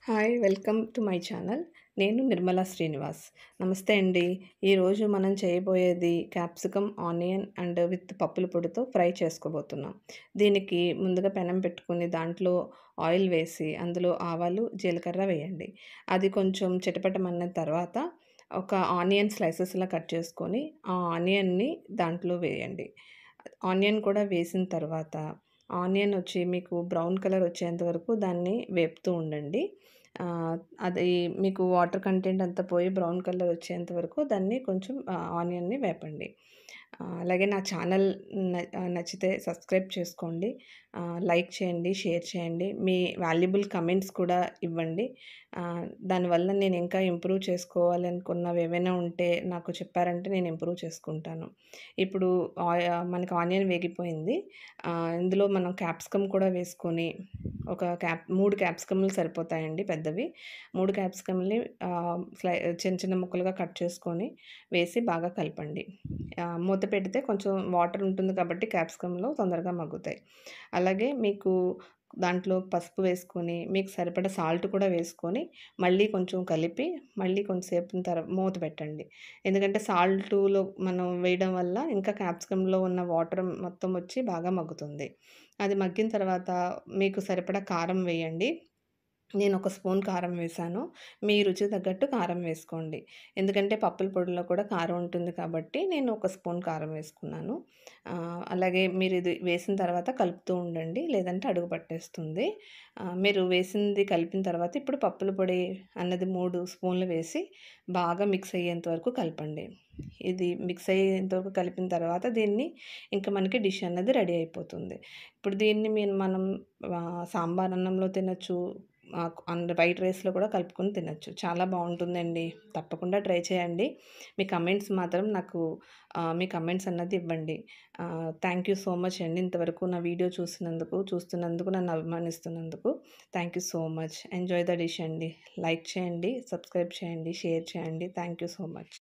Hi! Welcome to my channel. నేను నిర్మలా శ్రీనివాస్. నమస్తే అండి. ఈరోజు మనం చేయబోయేది క్యాప్సికమ్, ఆనియన్ అండ్ విత్ పప్పుల పొడితో ఫ్రై చేసుకోబోతున్నాం. దీనికి ముందుగా పెనం పెట్టుకొని దాంట్లో ఆయిల్ వేసి అందులో ఆవాలు, జీలకర్ర వేయండి. అది కొంచెం చిటపటమన్న తర్వాత ఒక ఆనియన్ స్లైసెస్‌లా కట్ చేసుకొని ఆ ఆనియన్‌ని దాంట్లో వేయండి. ఆనియన్ కూడా వేసిన తర్వాత ఆనియన్ వచ్చి మీకు బ్రౌన్ కలర్ వచ్చేంత వరకు దాన్ని వేపుతూ ఉండండి. ఆహ్, అది మీకు వాటర్ కంటెంట్ అంతా పోయి బ్రౌన్ కలర్ వచ్చేంత వరకు దాన్ని కొంచెం ఆనియన్‌ని వేపండి. అలాగే నా ఛానల్ నచ్చితే సబ్స్క్రైబ్ చేసుకోండి. లైక్ చేయండి, షేర్ చేయండి. మీ వాల్యుబుల్ కమెంట్స్ కూడా ఇవ్వండి. దానివల్ల నేను ఇంకా ఇంప్రూవ్ చేసుకోవాలనుకున్నవి ఏవైనా ఉంటే నాకు చెప్పారంటే నేను ఇంప్రూవ్ చేసుకుంటాను. ఇప్పుడు మనకి ఆనియన్ వేగిపోయింది. ఇందులో మనం క్యాప్సికమ్ కూడా వేసుకొని ఒక 3 క్యాప్సికమ్‌లు సరిపోతాయండి పెద్దవి. 3 క్యాప్సికమ్‌ని చిన్న చిన్న ముక్కలుగా కట్ చేసుకొని వేసి బాగా కలపండి. మూత పెడితే కొంచెం వాటర్ ఉంటుంది కాబట్టి క్యాప్సికమ్‌లో తొందరగా మగ్గుతాయి. అలాగే మీకు దాంట్లో పసుపు వేసుకొని, మీకు సరిపడా సాల్ట్ కూడా వేసుకొని, మళ్ళీ కొంచెం కలిపి, మళ్ళీ కొంచెంసేపు మూత పెట్టండి. ఎందుకంటే సాల్టులో మనం వేయడం వల్ల ఇంకా క్యాప్సికమ్‌లో ఉన్న వాటర్ మొత్తం వచ్చి బాగా మగ్గుతుంది. అది మగ్గిన తర్వాత మీకు సరిపడా కారం వేయండి. నేను ఒక స్పూన్ కారం వేశాను. మీ రుచికి తగ్గట్టు కారం వేసుకోండి. ఎందుకంటే పప్పుల పొడిలో కూడా కారం ఉంటుంది కాబట్టి నేను ఒక స్పూన్ కారం వేసుకున్నాను. అలాగే మీరు ఇది వేసిన తర్వాత కలుపుతూ ఉండండి. లేదంటే అడుగు పట్టేస్తుంది. మీరు వేసింది కలిపిన తర్వాత ఇప్పుడు పప్పుల పొడి అన్నది 3 స్పూన్లు వేసి బాగా మిక్స్ అయ్యేంత వరకు కలపండి. ఇది మిక్స్ అయ్యేంత వరకు కలిపిన తర్వాత దీన్ని ఇంకా మనకి డిష్ అన్నది రెడీ అయిపోతుంది. ఇప్పుడు దీన్ని మనం సాంబార్ అన్నంలో తినొచ్చు. వైట్ రైస్‌లో కూడా కలుపుకొని తినొచ్చు. చాలా బావుంటుందండి. తప్పకుండా ట్రై చేయండి. మీ కమెంట్స్ మాత్రం నాకు మీ కమెంట్స్ అన్నది ఇవ్వండి. థ్యాంక్ యూ సో మచ్ అండి. ఇంతవరకు నా వీడియో చూస్తున్నందుకు, నన్ను అభిమానిస్తున్నందుకు. Thank you so much. Enjoy the dish అండి. లైక్ చేయండి, సబ్స్క్రైబ్ చేయండి, షేర్ చేయండి. Thank you so much.